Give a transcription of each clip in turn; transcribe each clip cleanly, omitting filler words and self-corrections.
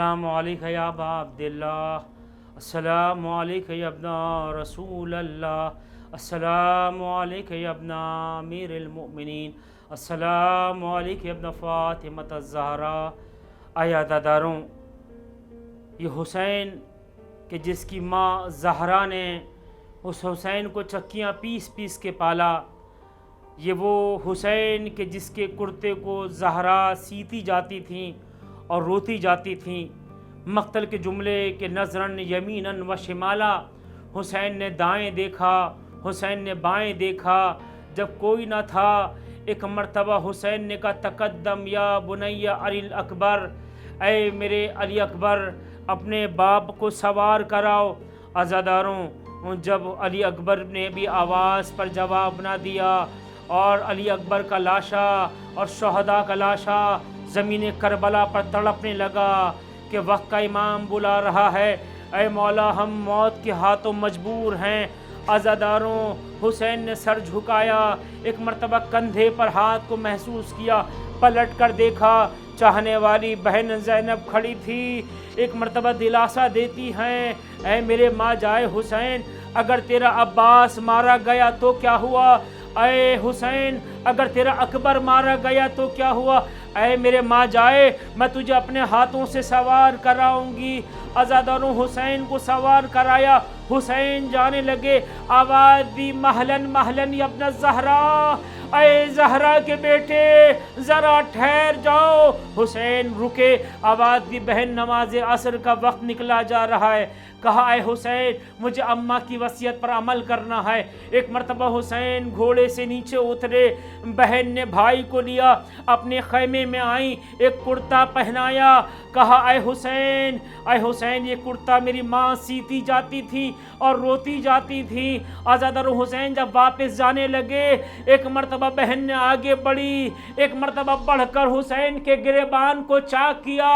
अस्सलामु अलैका या अबा अब्दिल्लाह, अस्सलामु अलैका या इब्ना रसूल अल्लाह, अस्सलामु अलैका या इब्ना अमीरुल मोमिनीन, अस्सलामु अलैका या इब्ना फातिमत ज़हरा। आया दादारों, ये हुसैन कि जिसकी माँ ज़हरा ने उस हुसैन को चक्कियाँ पीस पीस के पाला, ये वो हुसैन के जिसके कुर्ते को ज़हरा सीती जाती थी और रोती जाती थी। मक्तल के जुमले के नज़रन यमीनन व शिमाला, हुसैन ने दाएं देखा, हुसैन ने बाएं देखा, जब कोई न था एक मर्तबा हुसैन ने कहा तकद्दम या बुनैया अली अकबर, ऐ मेरे अली अकबर अपने बाप को सवार कराओ। अज़ादारों, जब अली अकबर ने भी आवाज़ पर जवाब ना दिया और अली अकबर का लाशा और शहदा का लाशा ज़मीन करबला पर तड़पने लगा कि वक्त का इमाम बुला रहा है, ऐ मौला हम मौत के हाथों मजबूर हैं। अज़ादारों, हुसैन ने सर झुकाया, एक मर्तबा कंधे पर हाथ को महसूस किया, पलट कर देखा, चाहने वाली बहन ज़ैनब खड़ी थी। एक मर्तबा दिलासा देती हैं, ऐ मेरे माँ जाए हुसैन, अगर तेरा अब्बास मारा गया तो क्या हुआ? ऐ हुसैन, अगर तेरा अकबर मारा गया तो क्या हुआ? ऐ मेरे माँ जाए, मैं तुझे अपने हाथों से सवार कराऊंगी। अज़ादारों, हुसैन को सवार कराया, हुसैन जाने लगे, आवाज़ दी महलन महलन या इब्न ज़हरा, ऐ ज़हरा के बेटे ज़रा ठहर जाओ। हुसैन रुके, आवाज़ दी बहन नमाज असर का वक्त निकला जा रहा है। कहा ऐ हुसैन, मुझे अम्मा की वसीयत पर अमल करना है। एक मर्तबा हुसैन घोड़े से नीचे उतरे, बहन ने भाई को लिया, अपने खैमे में आई, एक कुर्ता पहनाया, कहा ऐ हुसैन ये कुर्ता मेरी माँ सीती जाती थी और रोती जाती थी। आज़ादर हुसैन जब वापस जाने लगे, एक मर्तबा बहन ने आगे बढ़ी, एक मर्तबा बढ़कर हुसैन के गिरेबान को चाक किया,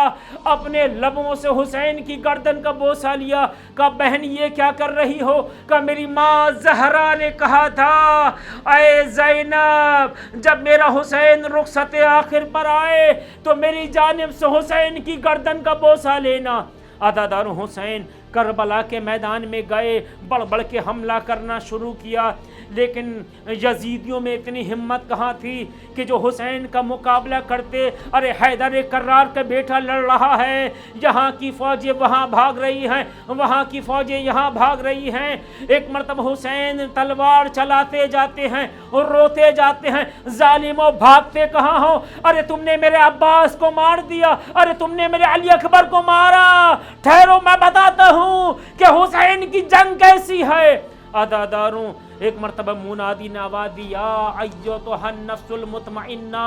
अपने लबों से हुसैन की गर्दन का बोसा लिया। कहा बहन ये क्या कर रही हो? कहा मेरी माँ ज़हरा ने कहा था, ऐ ज़ैनब जब मेरा हुसैन रुखसत आखिर पर आए तो मेरी जानिब से हुसैन की गर्दन का बोसा लेना। अदादार हुसैन करबला के मैदान में गए, बढ़ बढ़ के हमला करना शुरू किया, लेकिन यजीदियों में इतनी हिम्मत कहाँ थी कि जो हुसैन का मुकाबला करते। अरे हैदर कर्रार का बेटा लड़ रहा है, यहाँ की फ़ौजें वहाँ भाग रही हैं, वहाँ की फ़ौजें यहाँ भाग रही हैं। एक मरतबा हुसैन तलवार चलाते जाते हैं और रोते जाते हैं, जालिमों भागते कहाँ हो? अरे तुमने मेरे अब्बास को मार दिया, अरे तुमने मेरे अली अकबर को मारा, ठहरो मैं बताता हूँ कि हुसैन की जंग कैसी है। अदादारों, एक मरतबा मुनादी ने आवाज़ दिया, अय्युतुहन नफ्सुल मुतमइन्ना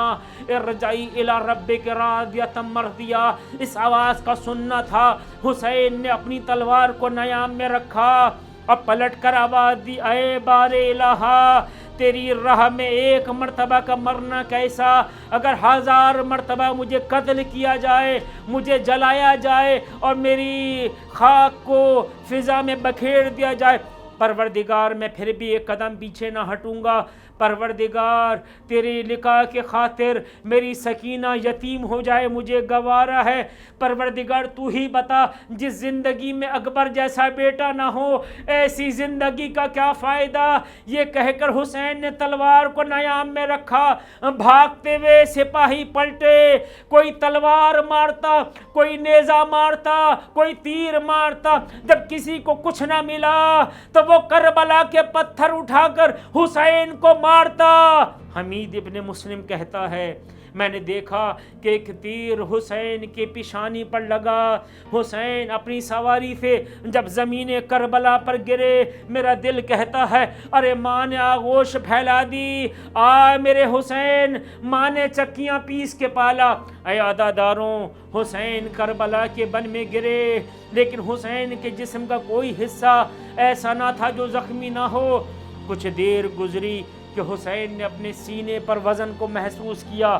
इरजाई इला रब्बिक रादियतम मर्दिया। इस आवाज़ का सुनना था। हुसैन ने अपनी तलवार को नयाम में रखा और पलट कर आवाज़ दी, ऐ बारे इलाहा तेरी राह में एक मर्तबा का मरना कैसा, अगर 1000 मर्तबा मुझे कत्ल किया जाए, मुझे जलाया जाए और मेरी खाक को फिज़ा में बखेर दिया जाए, परवरदिगार मैं फिर भी एक कदम पीछे ना हटूंगा। परवरदिगार तेरी लिका के खातिर मेरी सकीना यतीम हो जाए मुझे गवारा है। परवरदिगार तू ही बता, जिस ज़िंदगी में अकबर जैसा बेटा ना हो, ऐसी ज़िंदगी का क्या फ़ायदा। ये कहकर हुसैन ने तलवार को नयाम में रखा। भागते हुए सिपाही पलटे, कोई तलवार मारता, कोई नेज़ा मारता, कोई तीर मारता। जब किसी को कुछ ना मिला तो वो करबला के पत्थर उठाकर हुसैन को मारता। हमीद इब्न मुस्लिम कहता है, मैंने देखा कि एक तीर हुसैन के पिशानी पर लगा। हुसैन अपनी सवारी से जब ज़मीन करबला पर गिरे, मेरा दिल कहता है, अरे माँ ने आगोश फैला दी, आ मेरे हुसैन, माँ ने चक्कियाँ पीस के पाला। ऐ अदादारों, हुसैन करबला के बन में गिरे, लेकिन हुसैन के जिस्म का कोई हिस्सा ऐसा ना था जो ज़ख्मी ना हो। कुछ देर गुजरी कि हुसैन ने अपने सीने पर वज़न को महसूस किया।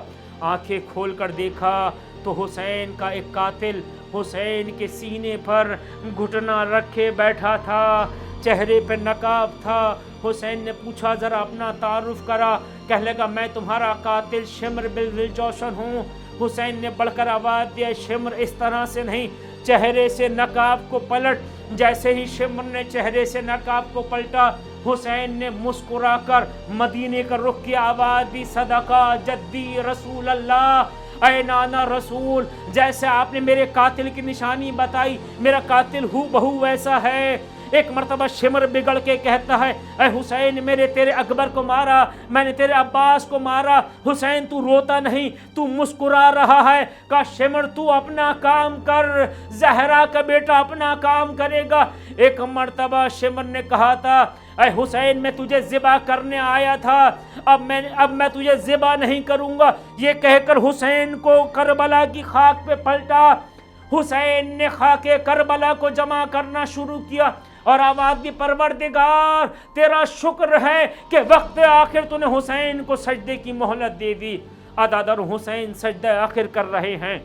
आंखें खोलकर देखा तो हुसैन का एक कातिल हुसैन के सीने पर घुटना रखे बैठा था, चेहरे पर नकाब था। हुसैन ने पूछा, ज़रा अपना तारुफ करा। कह लगा, मैं तुम्हारा कातिल शिम्र बिन दिलजौशन हूँ। हुसैन ने बढ़कर आवाज़ दिया, शिम्र इस तरह से नहीं, चेहरे से नकाब को पलट। जैसे ही शिमर ने चेहरे से नकाब को पलटा, हुसैन ने मुस्कुराकर मदीने का रुख किया। आवाज़ दी, सदका जद्दी रसूल अल्लाह, ऐ नाना रसूल, जैसे आपने मेरे कातिल की निशानी बताई, मेरा कातिल हूबहू वैसा है। एक मर्तबा शिमर बिगड़ के कहता है, ऐ हुसैन, मेरे तेरे अकबर को मारा, मैंने तेरे अब्बास को मारा। हुसैन तू रोता नहीं, तू मुस्कुरा रहा है। कहा शिमर तू अपना काम कर, जहरा का बेटा अपना काम करेगा। एक मर्तबा शिमर ने कहा था, ऐ हुसैन मैं तुझे ज़िबा करने आया था, अब मैं तुझे ज़िबा नहीं करूँगा। ये कहकर हुसैन को करबला की खाक पे पलटा। हुसैन ने खाके करबला को जमा करना शुरू किया और आवाज़ दी, परवरदिगार तेरा शुक्र है कि वक्त आखिर तूने हुसैन को सजदे की मोहलत दे दी। अदादर हुसैन सजदा आखिर कर रहे हैं।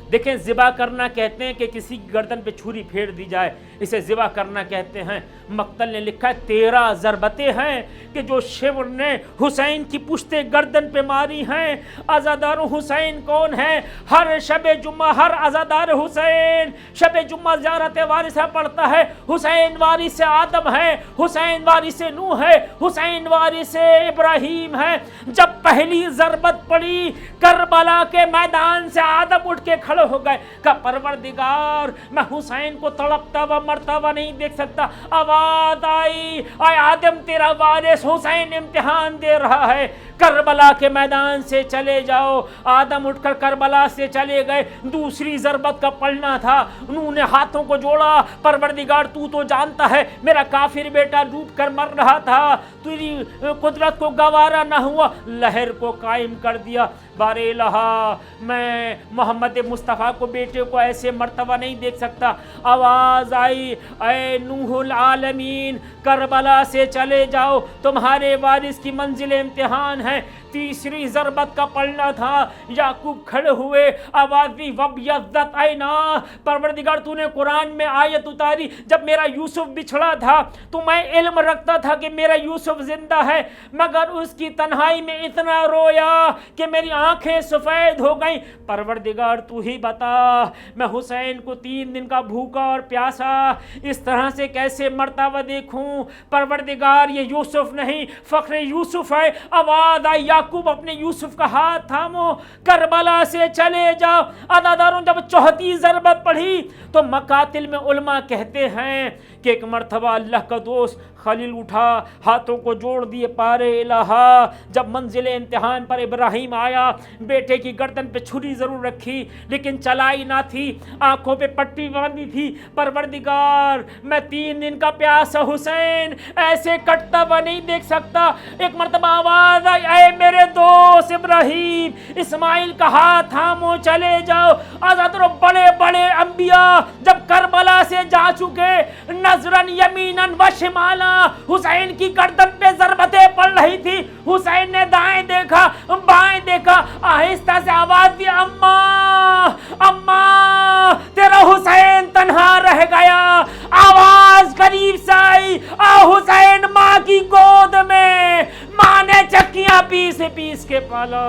देखें, ज़िबा करना कहते हैं कि किसी की गर्दन पे छुरी फेर दी जाए, इसे ज़िबा करना कहते हैं। मक्तल ने लिखा है 13 ज़रबतें हैं कि जो शिमर ने हुसैन की पुश्ते गर्दन पे मारी हैं। अज़ादार हुसैन कौन है? हर शब जुम्मा हर अज़ादार हुसैन शब जुम्मा ज़ियारत वारिसा पढ़ता है। हुसैन वारिस आदम है, हुसैन वारिस नूह है, हुसैन वारिस इब्राहीम है। जब पहली ज़रबत पड़ी, करबला के मैदान से आदम उठ के खड़े हो गए। कहा परवरदिगार मैं हुसैन को तड़पता हुआ मरता हुआ नहीं देख सकता। आवाज़ आई, आय आदम तेरा वारिस हुसैन इम्तिहान दे रहा है, करबला के मैदान से चले जाओ। आदम उठकर करबला से चले गए। दूसरी ज़रबत का पलना था, उन्होंने हाथों को जोड़ा, परवरदिगार तू तो जानता है मेरा काफिर बेटा डूब कर मर रहा था, तेरी कुदरत को गवारा ना हुआ, लहर को कायम कर दिया। बारे लहा मैं मोहम्मद मुस्तफ़ा को बेटे को ऐसे मर्तबा नहीं देख सकता। आवाज़ आई, ऐ नूहुल आलमीन करबला से चले जाओ, तुम्हारे वारिस की मंजिल इम्तिहान है। तीसरी ज़रबत का पलना था, याकूब खड़े हुए। आवाज़ दी, वब्यज़्ज़त ऐना, परवरदिगार तूने कुरान में आयत उतारी, जब मेरा यूसुफ बिछड़ा था तो मैं इल्म रखता था कि मेरा यूसुफ जिंदा है, मगर उसकी तन्हाई में इतना रोया कि मेरी आंखें सफ़ेद हो गईं। परवरदिगार तू ही बता, मैं हुसैन को 3 दिन का भूखा और प्यासा इस तरह से कैसे मरता हुआ देखूं। परवरदिगार ये यूसुफ नहीं, फ़ख्र यूसुफ है। आवाज़ आई, याकूब अपने यूसुफ का हाथ थामो, करबला से चले जाओ। अदादारों जब चौथी ज़रबत पढ़ी तो मकातिल में उलमा कहते हैं कि एक मरतबा अल्लाह का दोस्त खलील उठा, हाथों को जोड़ दिए, पारे इलाहा। जब मंजिल इम्तिहान पर इब्राहीम आया, बेटे की गर्दन पे छुरी ज़रूर रखी लेकिन चलाई ना थी, आंखों पे पट्टी बांधी थी। परवरदिगार मैं 3 दिन का प्यासा हुसैन ऐसे कटता हुआ नहीं देख सकता। एक मरतबा आवाज़ आई, ऐ मेरे दोस्त इब्राहीम इस्माइल का हाथ थामो, चले जाओ। आज़ादरो बड़े बड़े अंबिया जब करबला से जा चुके, नजरन यमीनन व शिमाला, हुसैन की गर्दन पे ज़रबतें पड़ रही थी। हुसैन ने दाएं देखा, बाएं देखा, आहिस्ता से आवाज़ दी, अम्मा अम्मा तेरा हुसैन तन्हा रह गया। आवाज़ करीब से आई, आ हुसैन माँ की गोद में, माँ ने चक्कियाँ पीस के पाला।